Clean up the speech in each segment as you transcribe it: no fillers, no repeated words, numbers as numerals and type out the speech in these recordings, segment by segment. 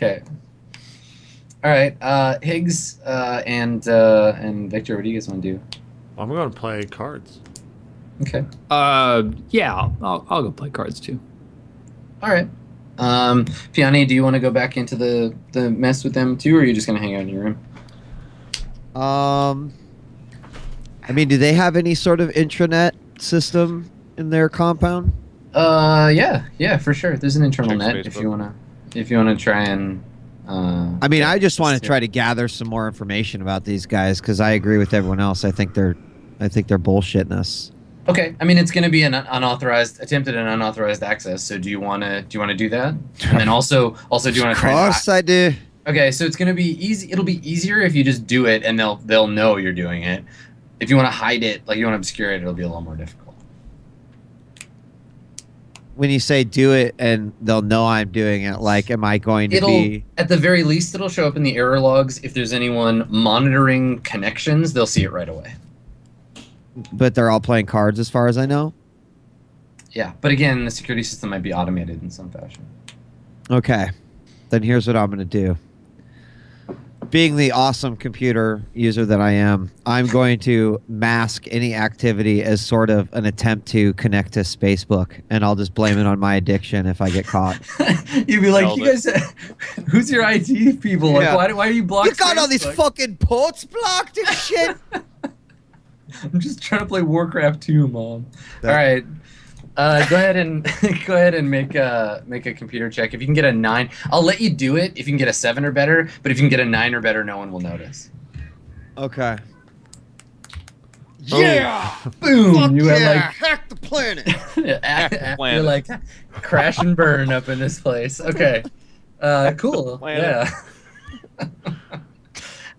Okay. All right. Higgs and Victor, what do you guys want to do? I'm going to play cards. Okay. Yeah, I'll go play cards too. All right. Piani, do you want to go back into the mess with them too, or are you just gonna hang out in your room? I mean, do they have any sort of intranet system in their compound? Yeah, for sure. There's an internal Check net Facebook. if you wanna try and. I mean, I just want to try to gather some more information about these guys because I agree with everyone else. I think they're bullshitting us. Okay, I mean it's going to be an attempted and unauthorized access. So do you want to do that? And then also do you want to try? Of course, I do. Okay, so it's going to be easy. It'll be easier if you just do it, and they'll know you're doing it. If you want to hide it, like you want to obscure it, it'll be a little more difficult. When you say do it and they'll know I'm doing it, like, am I going to be... At the very least, it'll show up in the error logs. If there's anyone monitoring connections, they'll see it right away. But they're all playing cards as far as I know? Yeah, but again, the security system might be automated in some fashion. Okay. Then here's what I'm going to do. Being the awesome computer user that I am, I'm going to mask any activity as sort of an attempt to connect to Facebook, and I'll just blame it on my addiction if I get caught. You'd be like, you guys, who's your IT people? Like, Yeah. why do you block You got all these Facebook? fucking ports blocked and shit. I'm just trying to play Warcraft 2, Mom. All right. Go ahead and make a computer check. If you can get a 9, I'll let you do it if you can get a 7 or better. But if you can get a 9 or better, no one will notice. Okay. Yeah! Boom! Fuck You yeah! had like Hack the planet. you're like crash and burn up in this place. Okay. Cool. Yeah.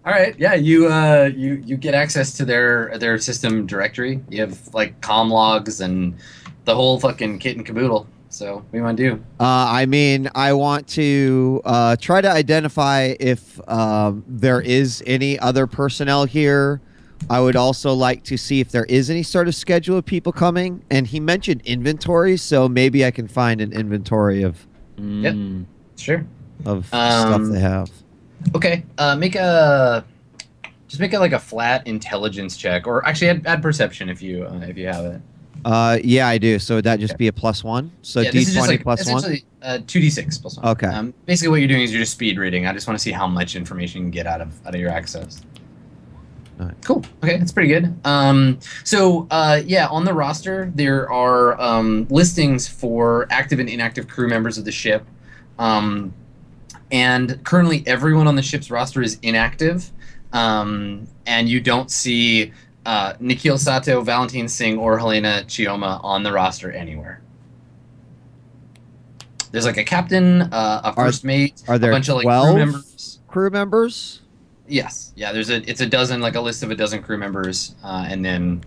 All right. Yeah. You get access to their system directory. You have like comm logs and the whole fucking kit and caboodle. So what do you want to do? I mean, I want to try to identify if there is any other personnel here. I would also like to see if there is any sort of schedule of people coming. And he mentioned inventory, so maybe I can find an inventory of Yep. Sure. stuff they have. Okay. Make a like a flat intelligence check, or actually add perception if you have it. Yeah, I do. So would that just be a +1? So Yeah, this is just D20 like, +1? essentially 2d6 +1. Okay. Basically, what you're doing is you're just speed reading. I just want to see how much information you can get out of your access. Right. Cool. Okay, that's pretty good. Yeah, on the roster there are listings for active and inactive crew members of the ship, and currently everyone on the ship's roster is inactive, and you don't see Nikhil Sato, Valentine Singh, or Helena Chioma on the roster anywhere. There's like a captain, a first mate, Are there a bunch of like 12 crew members. crew members? Yes, yeah. It's a dozen, like a list of a dozen crew members, and then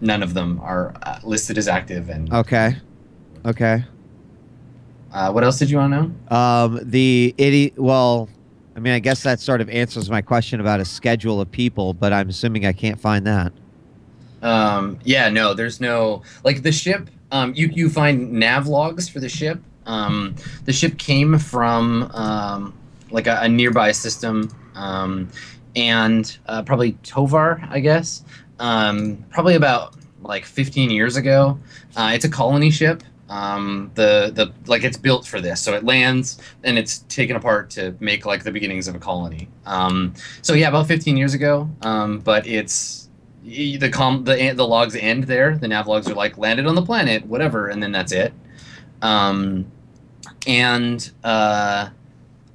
none of them are listed as active. And Okay. what else did you want to know? Well, I mean, I guess that sort of answers my question about a schedule of people, but I'm assuming I can't find that. Yeah, no, there's no like the ship. You find nav logs for the ship. The ship came from like a nearby system, and probably Tovar, I guess. Probably about like 15 years ago. It's a colony ship. Like it's built for this, so it lands and it's taken apart to make like the beginnings of a colony. So yeah, about 15 years ago. But it's the logs end there. The nav logs are like landed on the planet, whatever, and then that's it.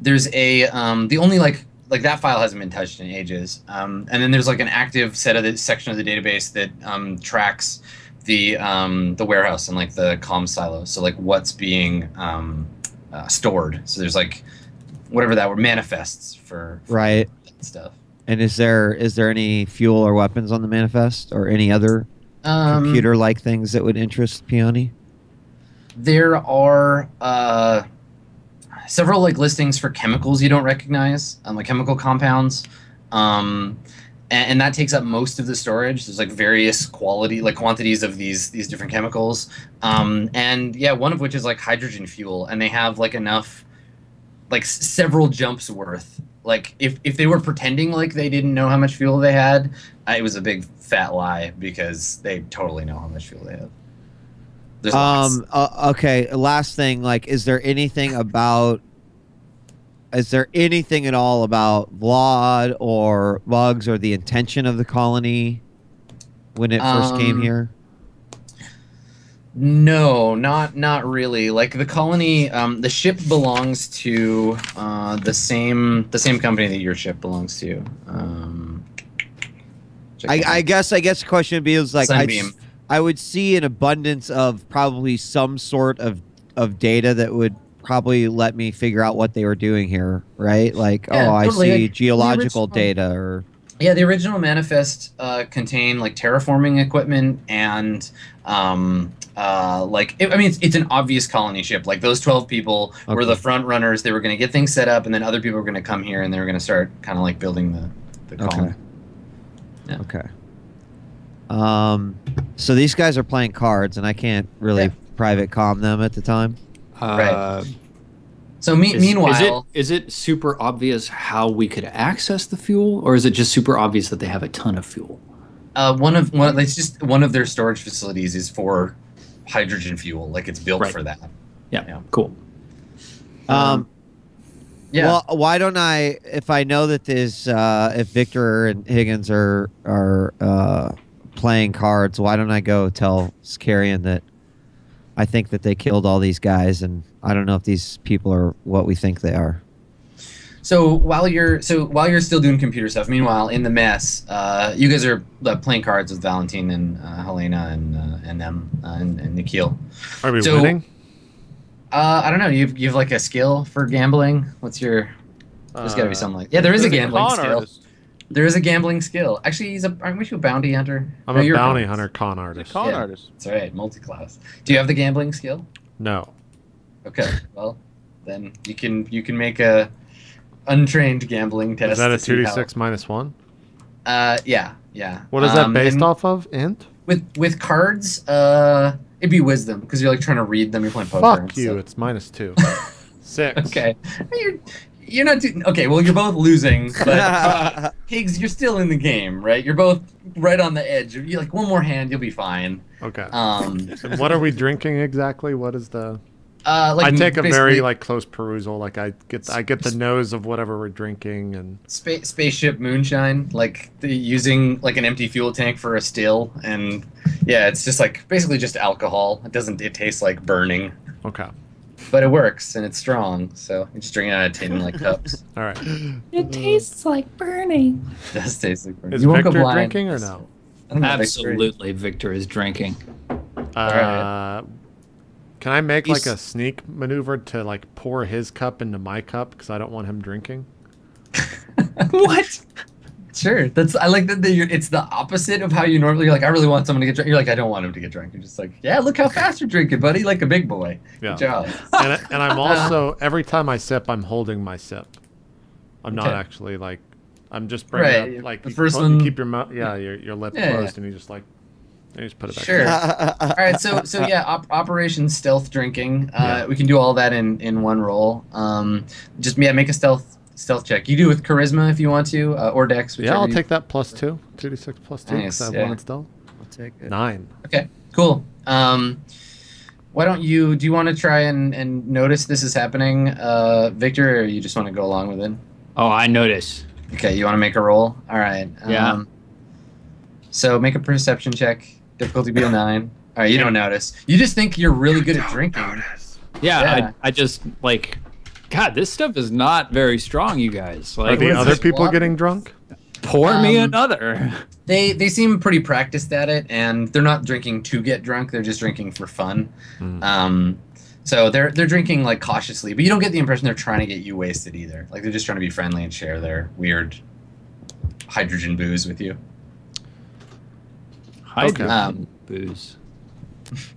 There's a the only like that file hasn't been touched in ages. And then there's like an active section of the database that tracks the warehouse and like the comm silos. So like what's being stored. So there's like whatever that were manifests for Right. that stuff. And is there any fuel or weapons on the manifest or any other computer-like things that would interest Peony? There are several like listings for chemicals you don't recognize, like chemical compounds, and that takes up most of the storage. There's like various quantities of these different chemicals, and yeah, one of which is like hydrogen fuel, and they have like enough like several jumps worth. Like if they were pretending like they didn't know how much fuel they had, it was a big fat lie because they totally know how much fuel they have. There's lots. Okay, last thing, like, is there anything at all about Vlad or bugs or the intention of the colony when it first came here? No, not really. Like the colony, the ship belongs to the same company that your ship belongs to. I guess the question would be is like Sunbeam. I would see an abundance of probably some sort of data that would probably let me figure out what they were doing here, right? Like, Yeah, oh, totally. I see Like, geological data or. Yeah, the original manifest contained like terraforming equipment and I mean, it's an obvious colony ship. Like those 12 people were the front runners. They were going to get things set up, and then other people were going to come here and they were going to start kind of like building the colony. Okay. Yeah. Okay. So these guys are playing cards, and I can't really private comm them at the time. Right. So meanwhile, is it super obvious how we could access the fuel, or is it just super obvious that they have a ton of fuel? it's just one of their storage facilities is for hydrogen fuel. Like it's built for that. Yeah. Cool. Yeah. Well, why don't I? If I know that this, if Victor and Higgins are playing cards, why don't I go tell Skarian that I think that they killed all these guys, and I don't know if these people are what we think they are. So while you're still doing computer stuff, meanwhile in the mess, you guys are playing cards with Valentine and Helena and them and Nikhil. Are we winning? I don't know. You've like a skill for gambling. What's your? There's got to be something like. Yeah, there is a gambling skill. Artist. There is a gambling skill. Actually, aren't you a bounty hunter? I'm a bounty hunter, con artist. Con artist. That's right, multi-class. Do you have the gambling skill? No. Okay, well, then you can make a untrained gambling test. Is that a to see 2d6 minus 1? Yeah. What is that based off of? Int? With cards, it'd be wisdom because you're like trying to read them. You're playing poker. Fuck you! It's minus 2. 6. Okay, you're not doing. Okay, well you're both losing, but Higgs, you're still in the game, right? You're both right on the edge. You're like one more hand, you'll be fine. Okay. And what are we drinking exactly? What is the? Like I take a very close perusal. Like I get the nose of whatever we're drinking and spaceship moonshine, like using like an empty fuel tank for a still, and yeah, it's just like basically just alcohol. It tastes like burning. Okay. But it works and it's strong, so you just drink it out of tin like cups. All right. It tastes like burning. It does taste like burning. Is Victor drinking or no? I don't know, Absolutely, Victor is drinking. Alright. Can I make like a sneak maneuver to like pour his cup into my cup because I don't want him drinking? What? Sure. I like that. It's the opposite of how you normally. You're like, I really want someone to get drunk. You're like, I don't want him to get drunk. You're just like, yeah, look how fast you're drinking, buddy, like a big boy. Yeah. Good job. And I'm also every time I sip, I'm holding my sip. I'm not actually like, I'm just bringing up like the first one. You keep your mouth, your lip closed, and you just like. You just put it back. Sure. All right. So yeah, Operation Stealth Drinking. We can do all that in one roll. Make a stealth check. You do with charisma if you want to, or dex. Yeah, I'll take that plus 2. 2d6 plus 2. Nice, I have 1 in stealth. I'll take it. 9. Okay. Cool. Why don't you? Do you want to try and notice this is happening, Victor, or you just want to go along with it? Oh, I notice. Okay. You want to make a roll? All right. Yeah. So make a perception check. Difficulty be a 9. All right, you don't notice. You just think you're really good at drinking. Yeah. I just like, God, this stuff is not very strong, you guys. Like, Are the other people water? getting drunk? pour me another. They seem pretty practiced at it, and they're not drinking to get drunk. They're just drinking for fun. So they're drinking like cautiously, but you don't get the impression they're trying to get you wasted either. Like they're just trying to be friendly and share their weird hydrogen booze with you. Hydrogen booze.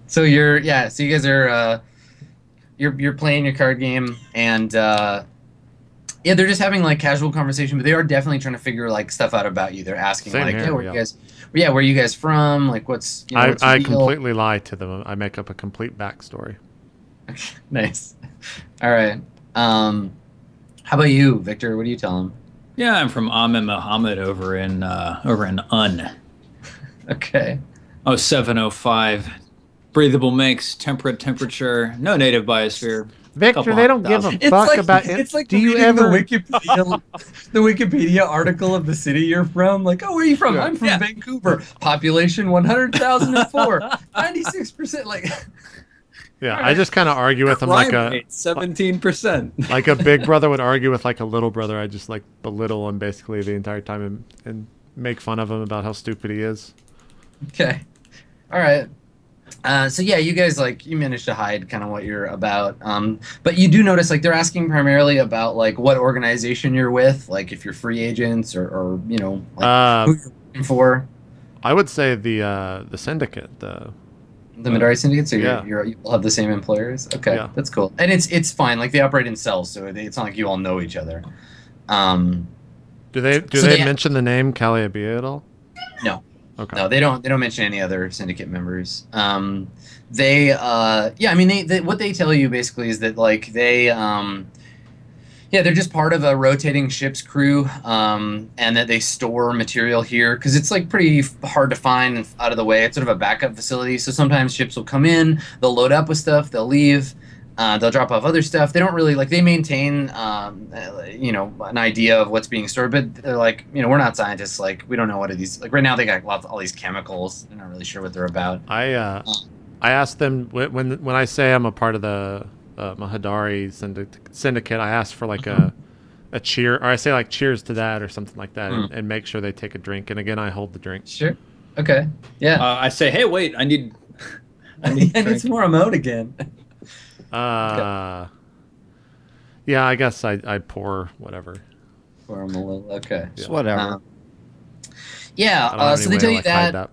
So you guys are you're playing your card game, and they're just having like casual conversation, but they are definitely trying to figure like stuff out about you. They're asking Same like, here, where are you guys from? Like what's what's your I deal? completely lie to them. I make up a complete backstory. Nice. All right. How about you, Victor? What do you tell him? Yeah, I'm from Ahmed Muhammad over in Un. Okay. Oh, 705. Breathable makes, temperate temperature, no native biosphere. Victor, they don't give a It's fuck like, about it. it's like Do you reading ever? the Wikipedia article of the city you're from? Like, oh, where are you from? Yeah. I'm from Vancouver. Population 100,004. 96%. Like, Yeah, I just kind of argue with them like a 17%. like a big brother would argue with like a little brother. I just like belittle him basically the entire time and make fun of him about how stupid he is. okay. All right. So yeah, you guys like you managed to hide kind of what you're about, but you do notice like they're asking primarily about like what organization you're with, like if you're free agents or you know like, who you're working for. I would say the syndicate, the Midari Syndicate. So yeah. you all have the same employers. Okay, Yeah. that's cool, and it's fine. Like they operate in cells, so it's not like you all know each other. Do they mention the name Caliabia at all? No. Okay. No, they don't mention any other syndicate members. Yeah, I mean what they tell you basically is that like they're just part of a rotating ship's crew, and that they store material here because it's like pretty hard to find and out of the way. It's sort of a backup facility, so sometimes ships will come in, they'll load up with stuff, they'll leave. They'll drop off other stuff. They don't really like. They maintain, an idea of what's being stored, but they're like, we're not scientists. Like, we don't know what are these. Like right now, they got all these chemicals. They're not really sure what they're about. I asked them when I say I'm a part of the Mahadari syndicate. I ask for like a cheer, or I say like cheers to that or something like that, and make sure they take a drink. And again, I hold the drink. Sure. Okay. Yeah. I say, hey, wait, I need and it's more emote again. Yeah, I guess I pour whatever. Pour them a little. Okay. Just whatever. So they tell you that.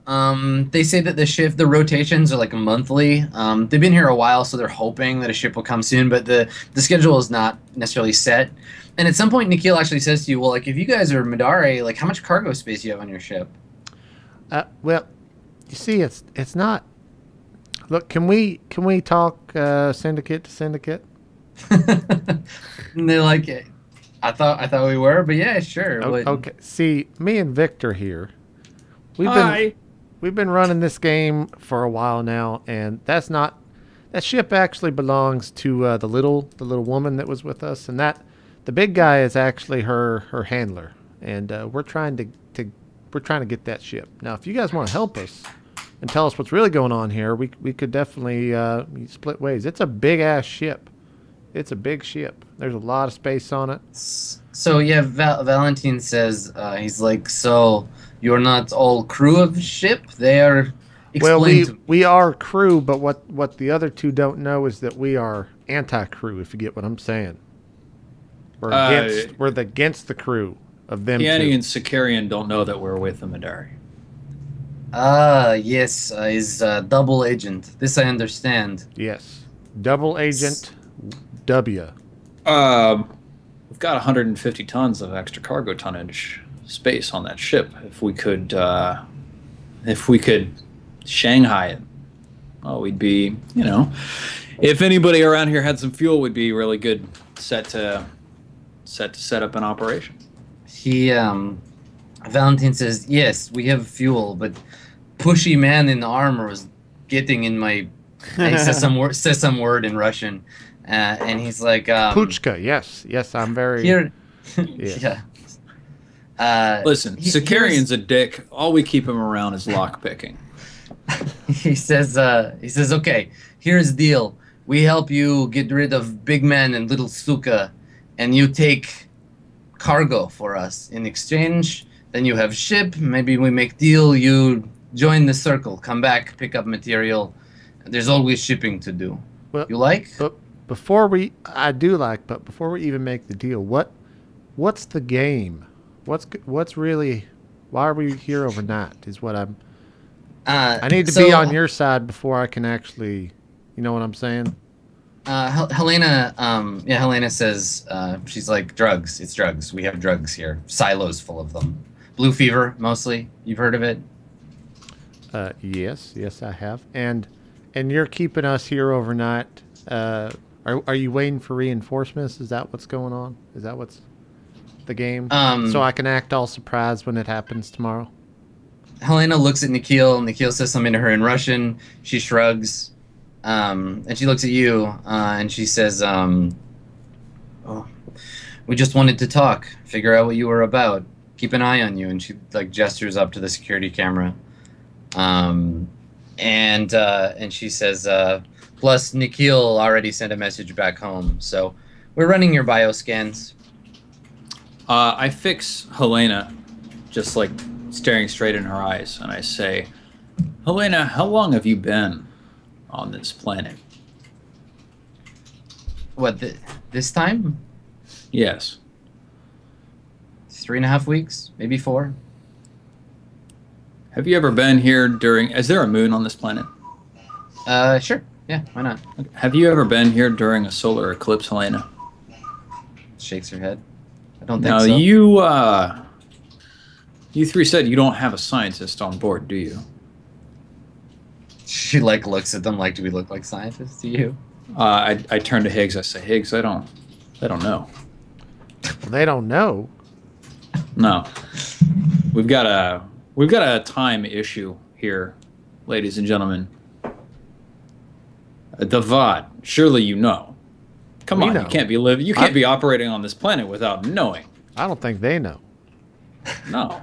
They say that the rotations are like monthly. They've been here a while, so they're hoping that a ship will come soon, but the schedule is not necessarily set. And at some point, Nikhil actually says to you, well, like, if you guys are Midari, like, how much cargo space do you have on your ship? Well, you see, it's not. Look, can we talk syndicate to syndicate? And they're like, I thought we were, but yeah, sure. Okay. See, me and Victor here, we've been running this game for a while now, and that ship actually belongs to the little woman that was with us, and the big guy is actually her handler, and we're trying to get that ship. Now, if you guys want to help us and tell us what's really going on here, we could definitely split ways. It's a big ass ship. It's a big ship. There's a lot of space on it. So yeah, Valentine says he's like, so you're not all crew of ship? They are. Well, we are crew, but what the other two don't know is that we are anti-crew. If you get what I'm saying, we're against the crew of them. Piani and Sicarian don't know that we're with the Midari. Yes, he's double agent. This I understand. Yes, double agent W. We've got 150 tons of extra cargo tonnage space on that ship. If we could Shanghai it, well, we'd be, if anybody around here had some fuel, we'd be really good set to set up an operation. Valentine says, yes, we have fuel, but pushy man in the armor was getting in my... He says some word in Russian, and he's like... Puchka, yes, I'm very... Here, yes. Yeah. Listen, Sicarian's a dick. All we keep him around is lockpicking. He says, okay, here's the deal. We help you get rid of Big Man and Little Suka, and you take cargo for us. In exchange, then you have ship, maybe we make deal, you join the circle, come back, pick up material. There's always shipping to do. Well, you like? But before we even make the deal, what's the game? What's really, why are we here overnight is what I'm... I need to be on your side before I can actually, you know what I'm saying? Helena says, she's like, drugs. It's drugs. We have drugs here. Silos full of them. Blue fever, mostly. You've heard of it? Yes, I have. And you're keeping us here overnight. Are you waiting for reinforcements? Is that what's going on? Is that what's the game? Um, So I can act all surprised when it happens tomorrow. Helena looks at Nikhil. Nikhil says something to her in Russian. She shrugs, and she looks at you, and she says, "Oh, we just wanted to talk, figure out what you were about, keep an eye on you." And she like gestures up to the security camera, and she says, "Plus, Nikhil already sent a message back home, so we're running your bioscans." I fix Helena, just like staring straight in her eyes, and I say, "Helena, how long have you been on this planet?" What, this time? Yes. 3.5 weeks, maybe 4. Have you ever been here during... Is there a moon on this planet? Sure. Yeah, why not? Have you ever been here during a solar eclipse, Helena? Shakes her head. I don't think Now, so. you three said you don't have a scientist on board, do you? She like looks at them like, do we look like scientists to you? I turn to Higgs. I say, Higgs, I don't know. They don't know. No, we've got a time issue here, ladies and gentlemen. The VOD. Surely you know. Come We on, know. you can't be operating on this planet without knowing. I don't think they know. No,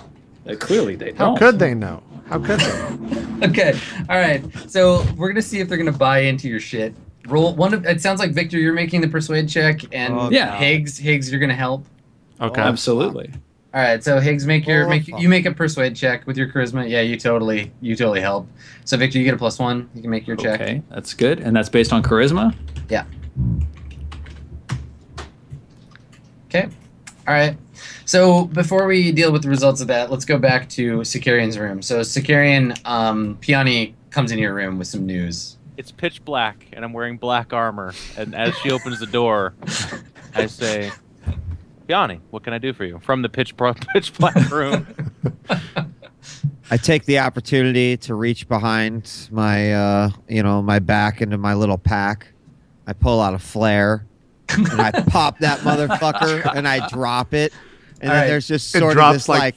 clearly they How don't. could they know? How could they? Okay, all right. So we're gonna see if they're gonna buy into your shit. Roll one. It sounds like Victor, you're making the persuade check, and yeah. Higgs, you're gonna help. Okay. Absolutely. All right, so Higgs, you make a persuade check with your charisma. Yeah, you totally help. So Victor, you get a +1. You can make your check. Okay, that's good, and that's based on charisma. Yeah. Okay. All right. So before we deal with the results of that, let's go back to Sakarian's room. So Sakarian, Piani comes into your room with some news. It's pitch black, and I'm wearing black armor. And as she opens the door, I say, "Piani, what can I do for you?" From the pitch black room. I take the opportunity to reach behind my, my back into my little pack. I pull out a flare, and I pop that motherfucker, and I drop it. And then there's just sort of this like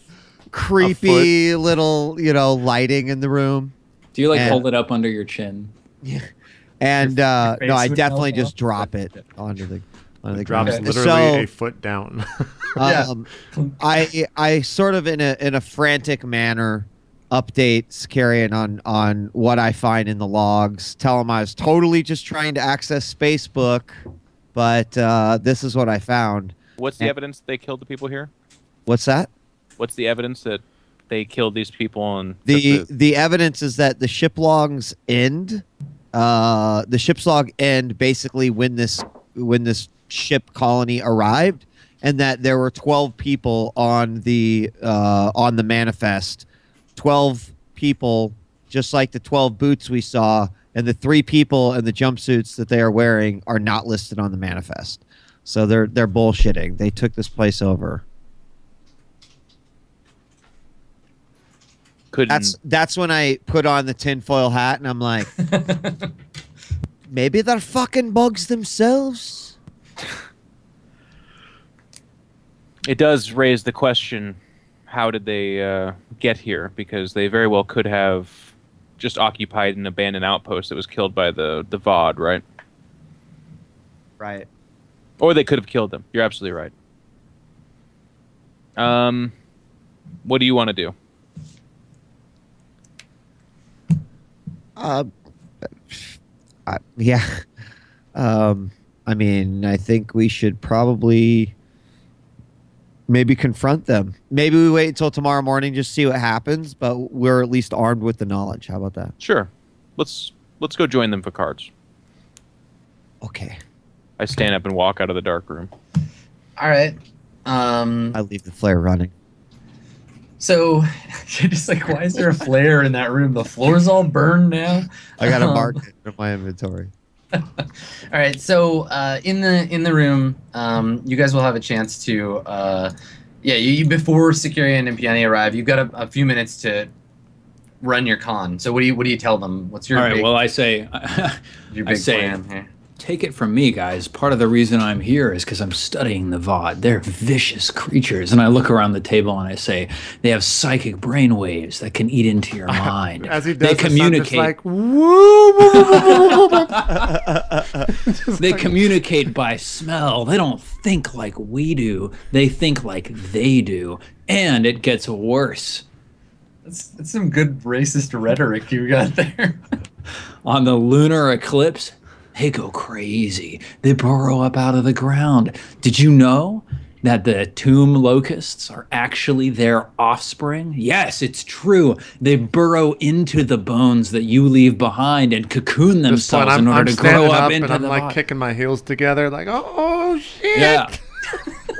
creepy little, lighting in the room. Do you hold it up under your chin? Yeah. And no, I would definitely melt just off. drop it onto the Drops ground. literally a foot down. I sort of in a frantic manner update Sakarian on what I find in the logs. Tell him I was totally just trying to access Facebook, but this is what I found. What's the evidence that they killed the people here? What's that? What's the evidence that they killed these people? And The evidence is that the ship logs end. The ship's log end basically when this ship colony arrived, and that there were 12 people on the manifest. 12 people, just like the 12 boots we saw, and the 3 people in the jumpsuits that they are wearing are not listed on the manifest. So they're bullshitting. They took this place over. That's when I put on the tinfoil hat and I'm like, maybe they're fucking bugs themselves. It does raise the question, how did they get here? Because they very well could have just occupied an abandoned outpost that was killed by the VOD, right? Right. Or they could have killed them. You're absolutely right. What do you want to do? Yeah. I mean, I think we should probably maybe confront them. Maybe we wait until tomorrow morning, just see what happens, but we're at least armed with the knowledge. How about that? Sure. Let's go join them for cards. Okay. I stand up and walk out of the dark room. All right. I leave the flare running. So you're just like, why is there a flare in that room? The floor's all burned now. I got to mark it in my inventory. All right. So in the room, you guys will have a chance to, before Sakarian and Piani arrive, you've got a few minutes to run your con. So what do you tell them? What's your All right. big, Well, I say, your big plan here? take it from me, guys. Part of the reason I'm here is because I'm studying the VOD. They're vicious creatures. And I look around the table and I say, they have psychic brain waves that can eat into your mind. As he does they this, communicate. I'm just like, woo. They communicate by smell. They don't think like we do. They think like they do. And it gets worse. That's some good racist rhetoric you got there. On the lunar eclipse, they go crazy. They burrow up out of the ground. Did you know that the tomb locusts are actually their offspring? Yes, it's true. They burrow into the bones that you leave behind and cocoon themselves in order to grow up into and the I'm like body. kicking my heels together, like, oh shit. Yeah.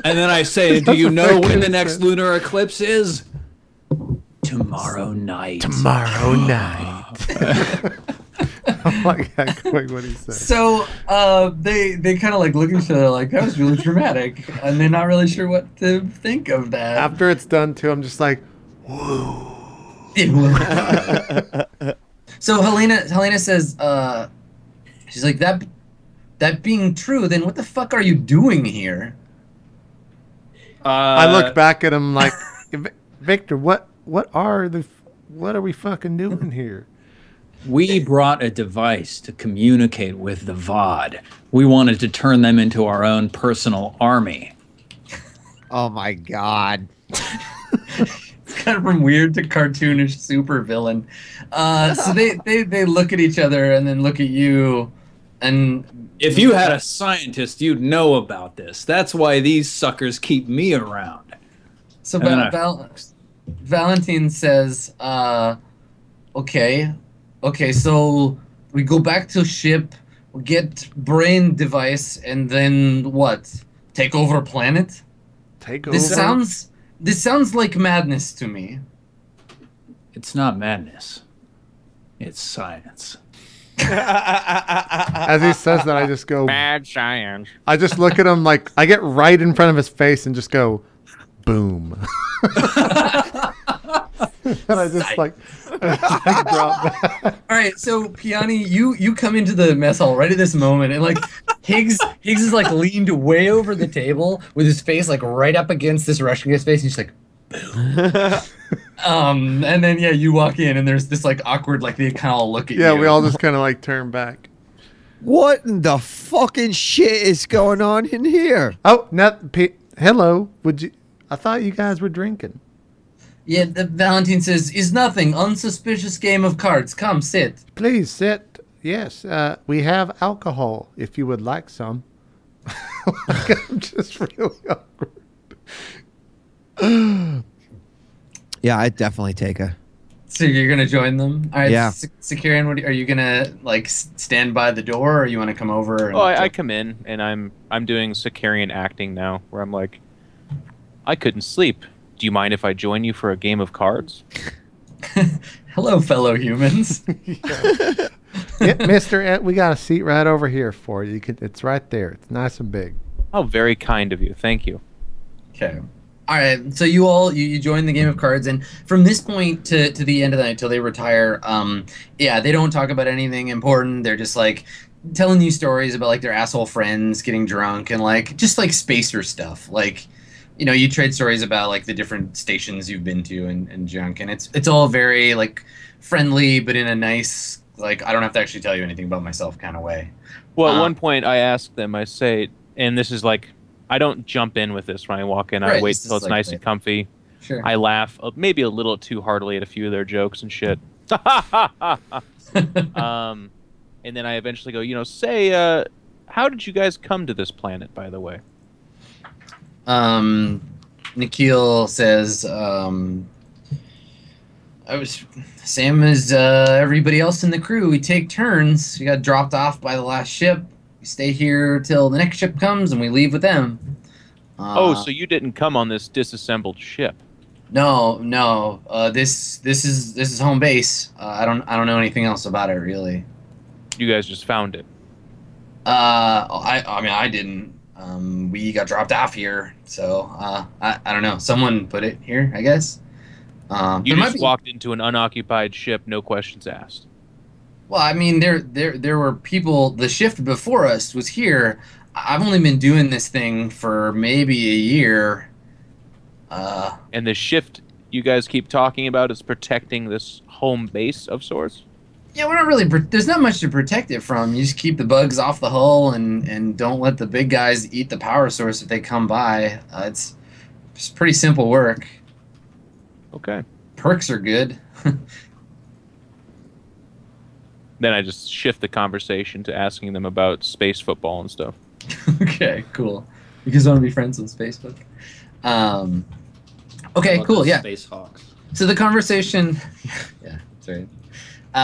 And then I say, do you know when the next lunar eclipse is? Tomorrow night. Tomorrow night. I'm like, quick what he said. So they kind of like look at each other like, that was really dramatic, and they're not really sure what to think of that. After it's done too, I'm just like, whoa. So Helena says, she's like, that being true, then what the fuck are you doing here? I look back at him like, Victor, what are we fucking doing here? We brought a device to communicate with the VOD. We wanted to turn them into our own personal army. Oh my god. It's kind of from weird to cartoonish supervillain. So they look at each other and then look at you, and if you had a scientist, you'd know about this. That's why these suckers keep me around. So Valentine says, okay, so we go back to ship, we get brain device, and then what? Take over a planet? Take over? This sounds like madness to me. It's not madness. It's science. As he says that, I just go, Bad science. I just look at him like, I get right in front of his face and just go, boom. And I just like drop back. All right, so Piani, you come into the mess hall right at this moment, and like Higgs is like leaned way over the table with his face like right up against this Russian guy's face, and he's like, boom. And then you walk in, and there's this like awkward, like they kind of all look at you. Yeah, we all just kind of like turn back. What in the fucking shit is going on in here? Oh, hello. I thought you guys were drinking. Yeah, Valentine says, is nothing. Unsuspicious game of cards. Come, sit. Please sit. Yes, we have alcohol if you would like some. I'm just really awkward. Yeah, I'd definitely take a. So you're gonna join them? All right, yeah. Sakarian, are you gonna like stand by the door, or you want to come over? And I come in, and I'm doing Sakarian acting now, where I'm like, I couldn't sleep. Do you mind if I join you for a game of cards? Hello, fellow humans. Yeah, Mister, we got a seat right over here for you. It's right there. It's nice and big. Oh, very kind of you. Thank you. Okay. All right. So you join the game of cards, and from this point to the end of the night till they retire, they don't talk about anything important. They're just like telling you stories about like their asshole friends getting drunk and like just like spacer stuff. Like, you know, you trade stories about like the different stations you've been to and junk, and it's all very like friendly, but in a nice, like, I don't have to actually tell you anything about myself kind of way. Well, at one point I ask them, I say, and this is like, I don't jump in with this when I walk in. I wait till it's nice and comfy. Sure. I laugh maybe a little too heartily at a few of their jokes and shit. And then I eventually go, say, how did you guys come to this planet, by the way? Nikhil says, I was same as everybody else in the crew. We take turns. We got dropped off by the last ship. We stay here till the next ship comes, and we leave with them. So you didn't come on this disassembled ship? No. This is home base. I don't know anything else about it really. You guys just found it. I didn't. We got dropped off here, so I don't know. Someone put it here, I guess. You just walked into an unoccupied ship, no questions asked. Well, I mean, there were people. The shift before us was here. I've only been doing this thing for maybe a year. And the shift you guys keep talking about is protecting this home base of sorts? Yeah, we're not really. There's not much to protect it from. You just keep the bugs off the hull and don't let the big guys eat the power source if they come by. It's pretty simple work. Okay. Perks are good. Then I just shift the conversation to asking them about space football and stuff. Okay, cool. You guys want to be friends on Facebook? Okay, cool. Yeah. Space Hawks. So the conversation, yeah, that's right.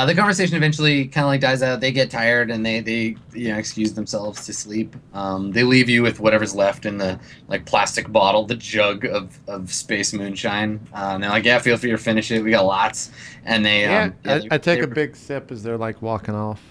The conversation eventually kind of like dies out. They get tired and they excuse themselves to sleep. They leave you with whatever's left in the like plastic bottle, the jug of space moonshine. And they're like, yeah, feel free to finish it. We got lots. And they I take a big sip as they're like walking off.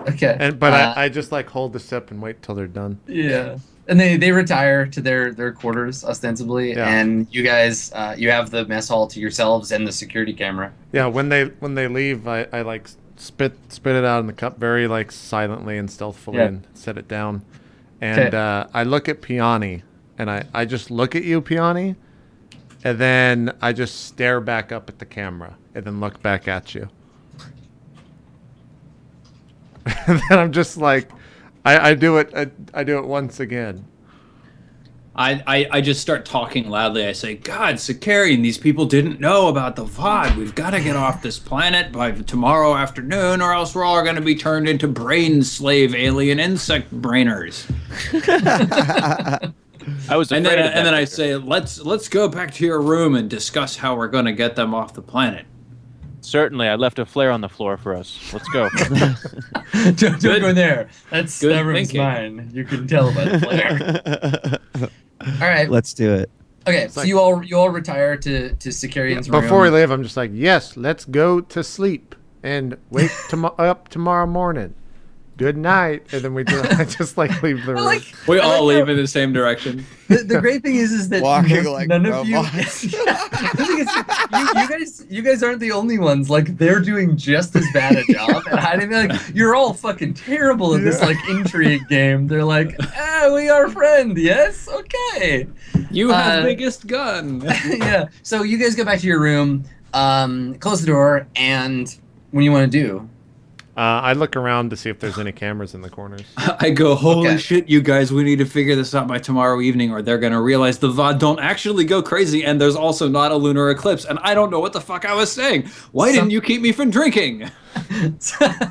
Okay. But I just like hold the sip and wait till they're done. Yeah. And they retire to their quarters ostensibly, and you guys you have the mess hall to yourselves and the security camera. Yeah, when they leave, I like spit it out in the cup very like silently and stealthily and set it down. And I look at Piani, and I just look at you, Piani, and then I just stare back up at the camera and then look back at you. And then I'm just like, I do it once again. I just start talking loudly. I say, God, Sakarian, these people didn't know about the VOD. We've got to get off this planet by tomorrow afternoon, or else we're all going to be turned into brain slave alien insect brainers. I was afraid of that and then I say, let's go back to your room and discuss how we're going to get them off the planet. Certainly, I left a flare on the floor for us. Let's go. Don't go in there. That room's thinking. mine. You can tell by the flare. All right. Let's do it. Okay, so you all retire to Sicarian's room. Before we leave, I'm just like, yes, let's go to sleep and wake up tomorrow morning. Good night. And then I just like leave the room. We all leave in the same direction. The great thing is that Walking like none of robots. you guys aren't the only ones. Like they're doing just as bad a job at hiding. Like you're all fucking terrible at this like intrigue game. They're like, we are friends. Yes, okay. You have biggest gun. Yeah. So you guys go back to your room, close the door, and what do you want to do? I look around to see if there's any cameras in the corners. I go, holy shit, you guys, we need to figure this out by tomorrow evening, or they're going to realize the VOD don't actually go crazy, and there's also not a lunar eclipse, and I don't know what the fuck I was saying. Why didn't you keep me from drinking?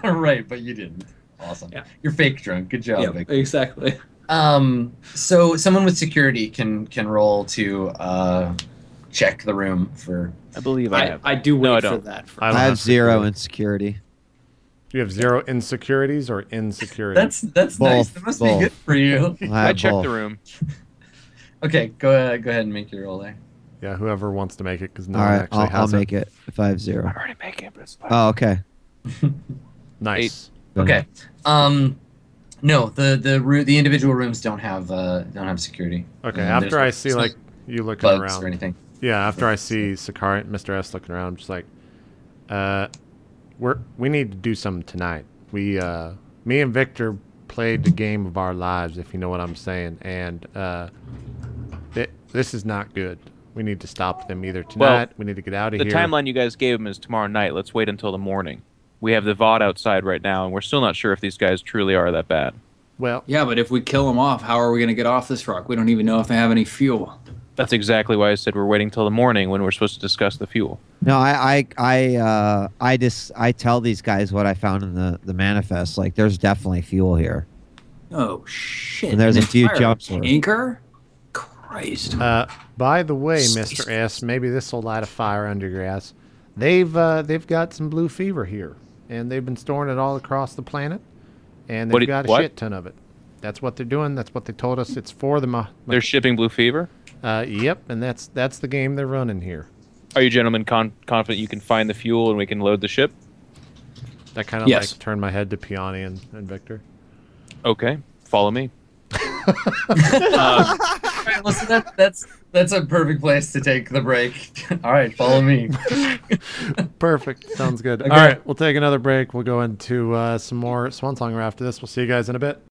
Right, but you didn't. Awesome. Yeah. You're fake drunk. Good job. Yeah, exactly. So someone with security can roll to check the room for... I believe I have. I do wait I for don't. that. I have 0 in security. You have 0 insecurities or insecurity? That's Both, nice. That must be good for you. I checked the room. Okay, go ahead and make your roll there. Yeah, whoever wants to make it, because no All one right, actually I'll has it. make it if I have 0. I'm already making it, but it's fine. Oh, okay. Nice. Okay. No, the individual rooms don't have security. Okay, There's after I see like you looking bugs around or anything. Yeah, after I see Sakari, Mr. S looking around, I'm just like, we need to do something tonight. Me and Victor played the game of our lives, if you know what I'm saying, and this is not good. We need to stop them either tonight. We need to get out of here. The timeline you guys gave him is tomorrow night. Let's wait until the morning. We have the VOD outside right now, and we're still not sure if these guys truly are that bad. Well, Yeah, but if we kill them off, how are we going to get off this rock? We don't even know if they have any fuel. That's exactly why I said we're waiting till the morning when we're supposed to discuss the fuel. No, I tell these guys what I found in the manifest. Like, there's definitely fuel here. Oh, shit. And there's An a few entire jumps worth. Tanker? Christ. by the way, Mr. S, maybe this will light a fire under your ass. They've got some blue fever here, and they've been storing it all across the planet, and they've got a shit ton of it. That's what they're doing. That's what they told us. It's for the. They're shipping blue fever? Yep, and that's the game they're running here. Are you gentlemen confident you can find the fuel and we can load the ship? That kind of Yes. like turned my head to Piani and Victor. Okay, follow me. Well, so that's a perfect place to take the break. All right, follow me. Perfect. Sounds good. Okay. All right, we'll take another break. We'll go into some more Swan Song after this. We'll see you guys in a bit.